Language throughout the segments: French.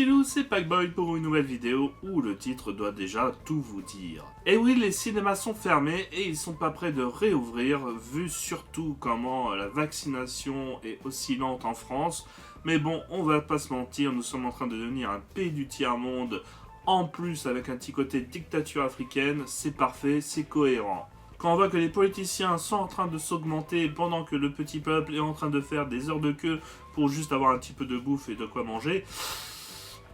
Skilou, c'est Packboy pour une nouvelle vidéo où le titre doit déjà tout vous dire. Et oui, les cinémas sont fermés et ils sont pas prêts de réouvrir, vu surtout comment la vaccination est aussi lente en France. Mais bon, on va pas se mentir, nous sommes en train de devenir un pays du tiers-monde. En plus, avec un petit côté dictature africaine, c'est parfait, c'est cohérent. Quand on voit que les politiciens sont en train de s'augmenter pendant que le petit peuple est en train de faire des heures de queue pour juste avoir un petit peu de bouffe et de quoi manger,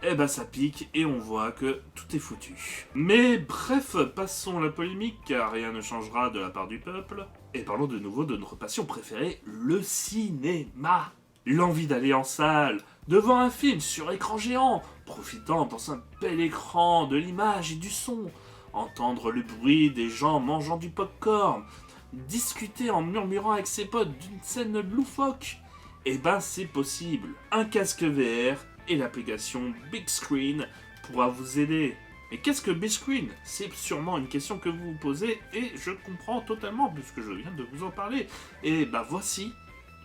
eh ben ça pique et on voit que tout est foutu. Mais bref, passons la polémique car rien ne changera de la part du peuple. Et parlons de nouveau de notre passion préférée, le cinéma. L'envie d'aller en salle, devant un film sur écran géant, profitant dans un bel écran de l'image et du son, entendre le bruit des gens mangeant du popcorn, discuter en murmurant avec ses potes d'une scène loufoque. Eh ben c'est possible. Un casque VR et l'application Big Screen pourra vous aider. Mais qu'est-ce que Big Screen? C'est sûrement une question que vous vous posez et je comprends totalement puisque je viens de vous en parler. Et ben voici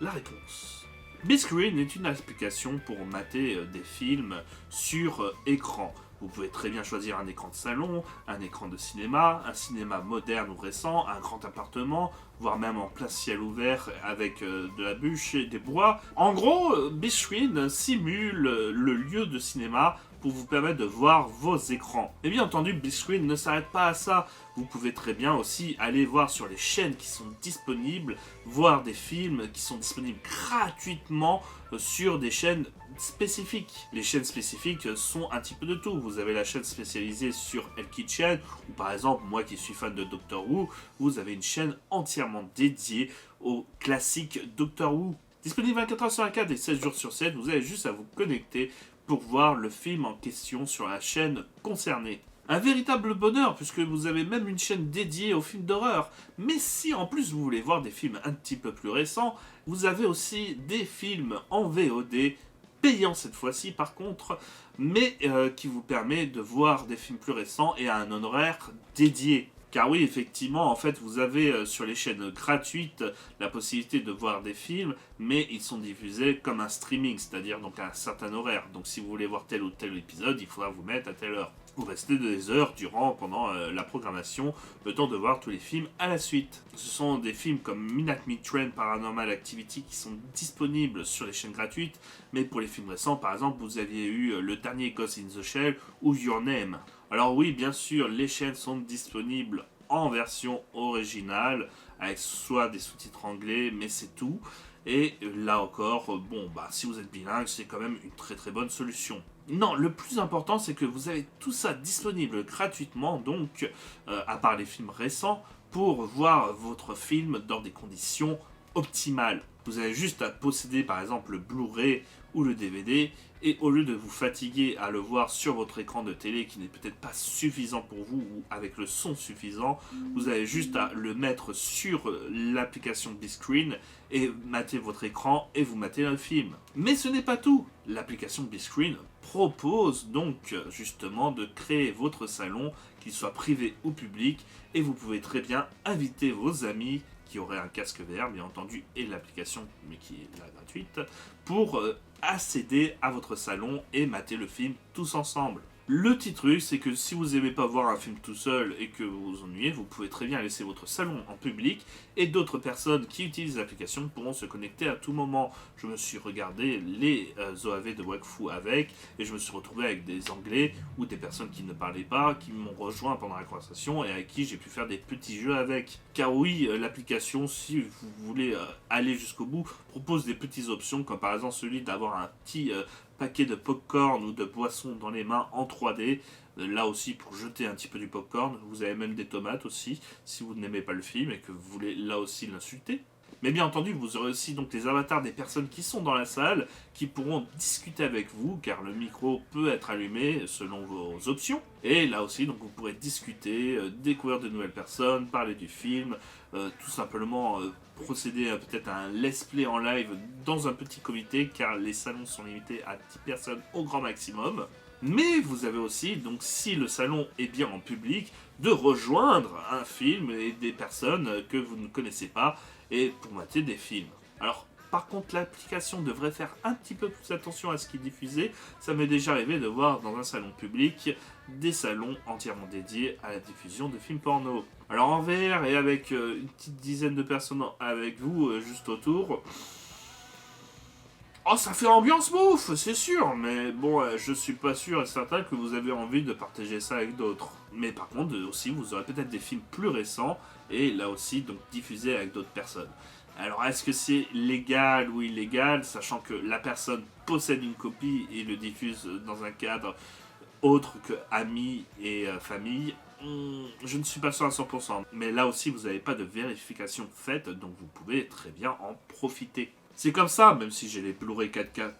la réponse. Big Screen est une application pour mater des films sur écran. Vous pouvez très bien choisir un écran de salon, un écran de cinéma, un cinéma moderne ou récent, un grand appartement, voire même en plein ciel ouvert avec de la bûche et des bois. En gros, Big Screen simule le lieu de cinéma pour vous permettre de voir vos écrans. Et bien entendu, Big Screen ne s'arrête pas à ça. Vous pouvez très bien aussi aller voir sur les chaînes qui sont disponibles, voir des films qui sont disponibles gratuitement sur des chaînes spécifiques. Les chaînes spécifiques sont un petit peu de tout. Vous avez la chaîne spécialisée sur El Kitchen, ou par exemple, moi qui suis fan de Doctor Who, vous avez une chaîne entièrement dédiée au classique Doctor Who. Disponible 24 heures sur 24 et 16 jours sur 7, vous avez juste à vous connecter pour voir le film en question sur la chaîne concernée. Un véritable bonheur puisque vous avez même une chaîne dédiée aux films d'horreur. Mais si en plus vous voulez voir des films un petit peu plus récents, vous avez aussi des films en VOD, payants cette fois-ci par contre, mais qui vous permet de voir des films plus récents et à un honoraire dédié. Car oui, effectivement, en fait, vous avez sur les chaînes gratuites la possibilité de voir des films, mais ils sont diffusés comme un streaming, c'est-à-dire donc à un certain horaire. Donc si vous voulez voir tel ou tel épisode, il faudra vous mettre à telle heure. Vous restez des heures pendant la programmation, le temps de voir tous les films à la suite. Ce sont des films comme Midnight Train Paranormal Activity qui sont disponibles sur les chaînes gratuites, mais pour les films récents, par exemple, vous aviez eu le dernier Ghost in the Shell ou Your Name. Alors oui, bien sûr, les chaînes sont disponibles en version originale, avec soit des sous-titres anglais, mais c'est tout. Et là encore, bon, si vous êtes bilingue, c'est quand même une très très bonne solution. Non, le plus important, c'est que vous avez tout ça disponible gratuitement, donc, à part les films récents, pour voir votre film dans des conditions optimales. Vous avez juste à posséder par exemple le Blu-ray ou le DVD, et au lieu de vous fatiguer à le voir sur votre écran de télé qui n'est peut-être pas suffisant pour vous ou avec le son suffisant, vous avez juste à le mettre sur l'application Big Screen et mater votre écran et vous matez le film. Mais ce n'est pas tout. L'application Big Screen propose donc justement de créer votre salon, qu'il soit privé ou public, et vous pouvez très bien inviter vos amis qui auraient un casque VR bien entendu et l'application mais qui est là gratuite pour accéder à votre salon et mater le film tous ensemble. Le petit truc, c'est que si vous n'aimez pas voir un film tout seul et que vous vous ennuyez, vous pouvez très bien laisser votre salon en public et d'autres personnes qui utilisent l'application pourront se connecter à tout moment. Je me suis regardé les OAV de Wakfu avec et je me suis retrouvé avec des Anglais ou des personnes qui ne parlaient pas, qui m'ont rejoint pendant la conversation et avec qui j'ai pu faire des petits jeux avec. Car oui, l'application, si vous voulez aller jusqu'au bout, propose des petites options comme par exemple celui d'avoir un petit paquet de popcorn ou de boissons dans les mains en 3D, là aussi pour jeter un petit peu du popcorn. Vous avez même des tomates aussi si vous n'aimez pas le film et que vous voulez là aussi l'insulter. Mais bien entendu, vous aurez aussi donc les avatars des personnes qui sont dans la salle, qui pourront discuter avec vous, car le micro peut être allumé selon vos options. Et là aussi, donc vous pourrez discuter, découvrir de nouvelles personnes, parler du film, tout simplement procéder peut-être à un let's play en live dans un petit comité, car les salons sont limités à 10 personnes au grand maximum. Mais vous avez aussi, donc si le salon est bien en public, de rejoindre un film et des personnes que vous ne connaissez pas, et pour mater des films. Alors, par contre l'application devrait faire un petit peu plus attention à ce qui est diffusé. Ça m'est déjà arrivé de voir dans un salon public des salons entièrement dédiés à la diffusion de films porno. Alors en VR et avec une petite dizaine de personnes avec vous juste autour, oh, ça fait ambiance bouffe, c'est sûr, mais bon, je suis pas sûr et certain que vous avez envie de partager ça avec d'autres. Mais par contre, aussi, vous aurez peut-être des films plus récents, et là aussi, donc, diffusés avec d'autres personnes. Alors, est-ce que c'est légal ou illégal, sachant que la personne possède une copie et le diffuse dans un cadre autre que amis et famille? Je ne suis pas sûr à 100%. Mais là aussi, vous n'avez pas de vérification faite, donc vous pouvez très bien en profiter. C'est comme ça, même si j'ai les Blu-ray 4K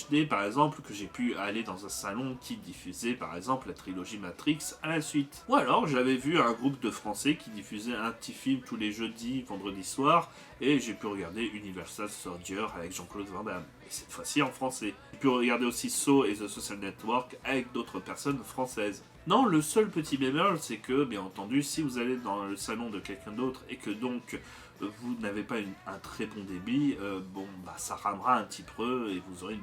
HD par exemple, que j'ai pu aller dans un salon qui diffusait par exemple la trilogie Matrix à la suite. Ou alors j'avais vu un groupe de Français qui diffusait un petit film tous les jeudis, vendredis soir, et j'ai pu regarder Universal Soldier avec Jean-Claude Van Damme. Et cette fois-ci en français. J'ai pu regarder aussi Saw et The Social Network avec d'autres personnes françaises. Non, le seul petit bémol, c'est que, bien entendu, si vous allez dans le salon de quelqu'un d'autre et que donc vous n'avez pas un très bon débit, ça ramera un petit peu et vous aurez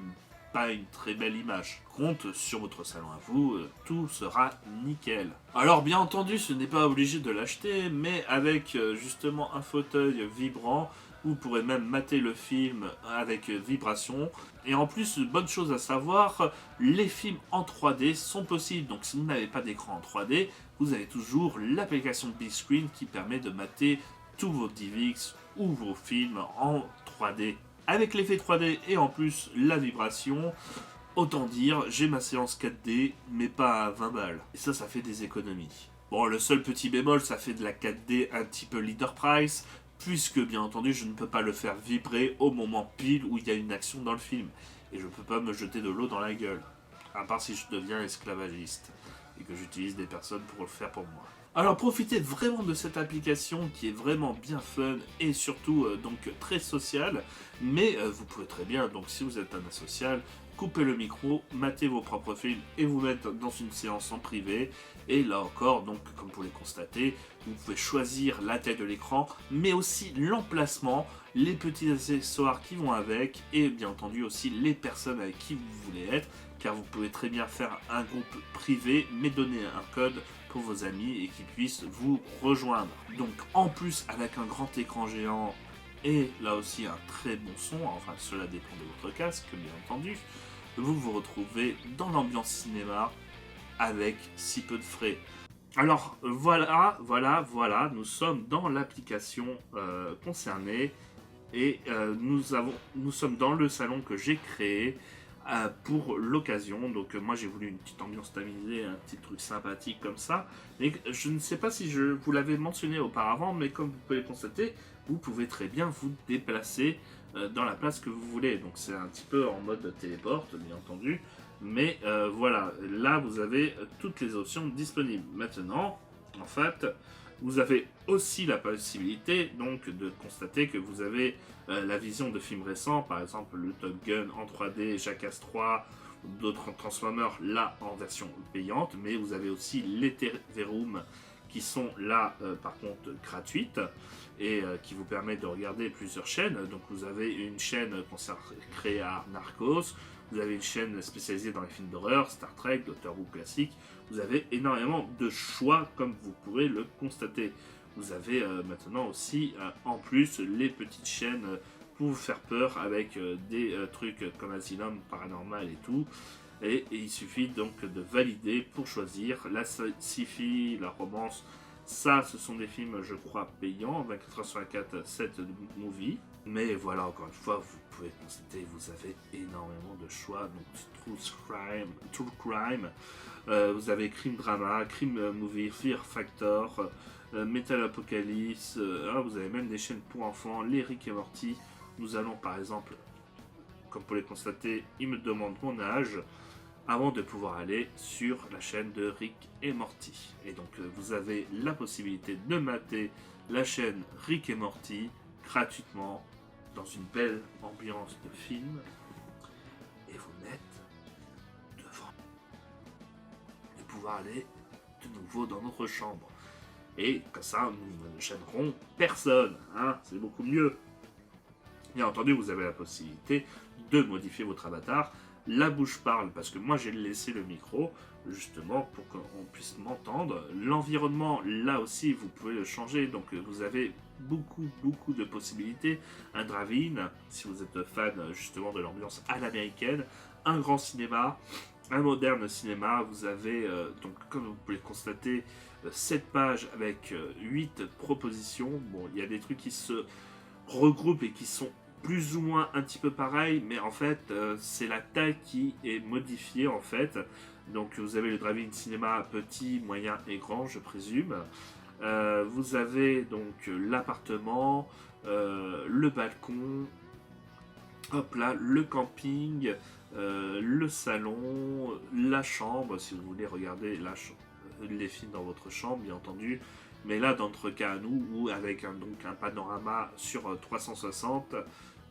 pas une très belle image. Compte sur votre salon à vous, tout sera nickel. Alors bien entendu, ce n'est pas obligé de l'acheter, mais avec justement un fauteuil vibrant, vous pourrez même mater le film avec vibration. Et en plus, bonne chose à savoir, les films en 3D sont possibles. Donc si vous n'avez pas d'écran en 3D, vous avez toujours l'application Big Screen qui permet de mater tous vos DivX ou vos films en 3D. Avec l'effet 3D et en plus la vibration, autant dire, j'ai ma séance 4D, mais pas à 20 balles. Et ça fait des économies. Bon, le seul petit bémol, ça fait de la 4D un petit peu leader price, puisque bien entendu, je ne peux pas le faire vibrer au moment pile où il y a une action dans le film. Et je ne peux pas me jeter de l'eau dans la gueule. À part si je deviens esclavagiste et que j'utilise des personnes pour le faire pour moi. Alors profitez vraiment de cette application qui est vraiment bien fun et surtout donc très sociale, mais vous pouvez très bien, donc si vous êtes un asocial, couper le micro, mater vos propres films et vous mettre dans une séance en privé. Et là encore, donc comme vous pouvez le constater, vous pouvez choisir la taille de l'écran, mais aussi l'emplacement, les petits accessoires qui vont avec, et bien entendu aussi les personnes avec qui vous voulez être, car vous pouvez très bien faire un groupe privé, mais donner un code pour vos amis et qu'ils puissent vous rejoindre. Donc en plus avec un grand écran géant et là aussi un très bon son, enfin cela dépend de votre casque bien entendu, vous vous retrouvez dans l'ambiance cinéma avec si peu de frais. Alors voilà, nous sommes dans l'application concernée et nous sommes dans le salon que j'ai créé pour l'occasion. Donc moi j'ai voulu une petite ambiance tamisée, un petit truc sympathique comme ça. Et je ne sais pas si je vous l'avais mentionné auparavant, mais comme vous pouvez le constater, vous pouvez très bien vous déplacer dans la place que vous voulez. Donc c'est un petit peu en mode téléporte, bien entendu. Mais voilà, là vous avez toutes les options disponibles. Maintenant, en fait, vous avez aussi la possibilité donc de constater que vous avez la vision de films récents, par exemple le Top Gun en 3D, Jackass 3, d'autres Transformers là en version payante, mais vous avez aussi les TV Room qui sont là par contre gratuites et qui vous permettent de regarder plusieurs chaînes. Donc vous avez une chaîne consacrée à Narcos, vous avez une chaîne spécialisée dans les films d'horreur, Star Trek, Doctor Who classique. Vous avez énormément de choix comme vous pouvez le constater. Vous avez maintenant aussi en plus les petites chaînes pour vous faire peur avec des trucs comme Asylum, Paranormal et tout. Et il suffit donc de valider pour choisir la sci-fi, la romance. Ça, ce sont des films, je crois, payants, 24/24, 7 movies. Mais voilà, encore une fois, vous pouvez constater, vous avez énormément de choix. Donc, True Crime, vous avez Crime Drama, Crime Movie, Fear Factor, Metal Apocalypse, vous avez même des chaînes pour enfants, les Rick et Morty. Nous allons par exemple, comme vous pouvez le constater, il me demande mon âge avant de pouvoir aller sur la chaîne de Rick et Morty. Et donc vous avez la possibilité de mater la chaîne Rick et Morty gratuitement dans une belle ambiance de film et vous mettre devant et pouvoir aller de nouveau dans notre chambre. Et comme ça, nous ne gênerons personne, hein, c'est beaucoup mieux. Bien entendu, vous avez la possibilité de modifier votre avatar. La bouche parle parce que moi j'ai laissé le micro justement pour qu'on puisse m'entendre. L'environnement, là aussi, vous pouvez le changer. Donc vous avez beaucoup de possibilités. Un drive-in, si vous êtes fan justement de l'ambiance à l'américaine. Un grand cinéma, un moderne cinéma. Vous avez, donc comme vous pouvez le constater, 7 pages avec 8 propositions. Bon, il y a des trucs qui se regroupent et qui sont plus ou moins un petit peu pareils, mais en fait c'est la taille qui est modifiée en fait. Donc vous avez le drive-in cinéma petit, moyen et grand, je présume. Vous avez donc l'appartement, le balcon, hop là, le camping, le salon, la chambre, si vous voulez regarder les films dans votre chambre, bien entendu. Mais là, dans notre cas à nous, ou avec donc un panorama sur 360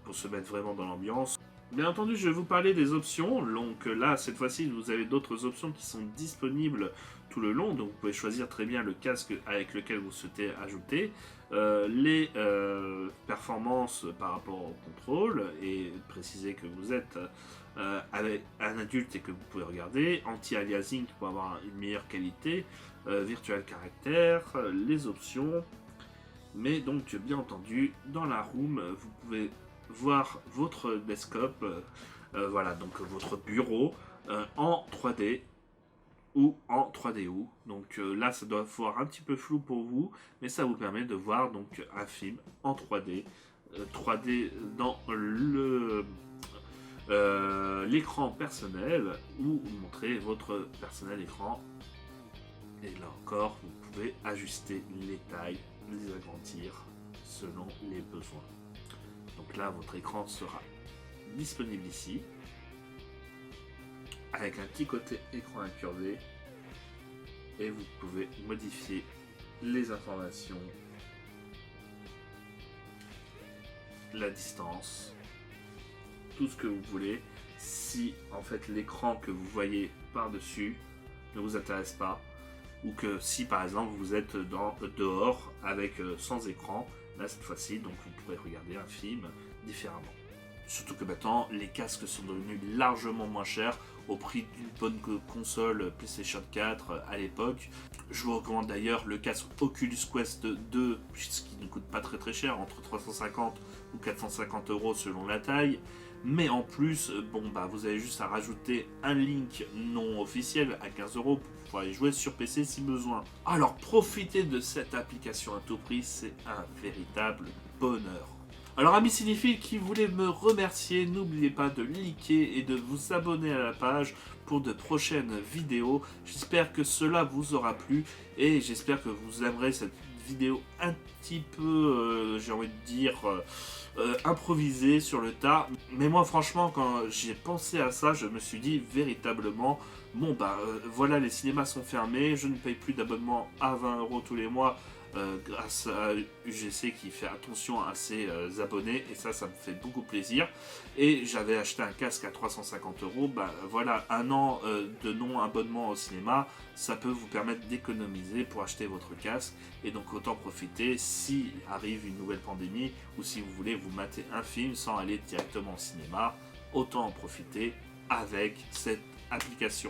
pour se mettre vraiment dans l'ambiance. Bien entendu, je vais vous parler des options. Donc là, cette fois-ci, vous avez d'autres options qui sont disponibles tout le long. Donc vous pouvez choisir très bien le casque avec lequel vous souhaitez ajouter. Les performances par rapport au contrôle et préciser que vous êtes avec un adulte et que vous pouvez regarder. Anti-aliasing pour avoir une meilleure qualité. Virtual caractère, les options. Mais donc, bien entendu, dans la room, vous pouvez voir votre desktop, voilà, donc votre bureau en 3D ou en 3DO. Donc là, ça doit voir un petit peu flou pour vous, mais ça vous permet de voir donc un film en 3D, 3D dans l'écran personnel ou montrer votre personnel écran. Et là encore, vous pouvez ajuster les tailles, les agrandir selon les besoins. Donc là, votre écran sera disponible ici, avec un petit côté écran incurvé, et vous pouvez modifier les informations, la distance, tout ce que vous voulez. Si en fait l'écran que vous voyez par-dessus ne vous intéresse pas, ou que si par exemple vous êtes dehors avec sans écran, là cette fois-ci donc vous pourrez regarder un film différemment. Surtout que maintenant les casques sont devenus largement moins chers au prix d'une bonne console PlayStation 4 à l'époque. Je vous recommande d'ailleurs le casque Oculus Quest 2, ce qui ne coûte pas très cher, entre 350 ou 450 € selon la taille. Mais en plus, bon bah vous avez juste à rajouter un link non officiel à 15 € pour pouvoir y jouer sur PC si besoin. Alors profitez de cette application à tout prix, c'est un véritable bonheur. Alors amis cinéphiles qui voulaient me remercier, n'oubliez pas de liker et de vous abonner à la page pour de prochaines vidéos. J'espère que cela vous aura plu et j'espère que vous aimerez cette vidéo un petit peu, j'ai envie de dire, improvisée sur le tas. Mais moi franchement, quand j'ai pensé à ça, je me suis dit véritablement, bon bah voilà, les cinémas sont fermés, je ne paye plus d'abonnement à 20 € tous les mois. Grâce à UGC qui fait attention à ses abonnés, et ça me fait beaucoup plaisir. Et j'avais acheté un casque à 350 €. Bah voilà, un an de non-abonnement au cinéma, ça peut vous permettre d'économiser pour acheter votre casque. Et donc autant profiter si arrive une nouvelle pandémie ou si vous voulez vous mater un film sans aller directement au cinéma, autant en profiter avec cette application.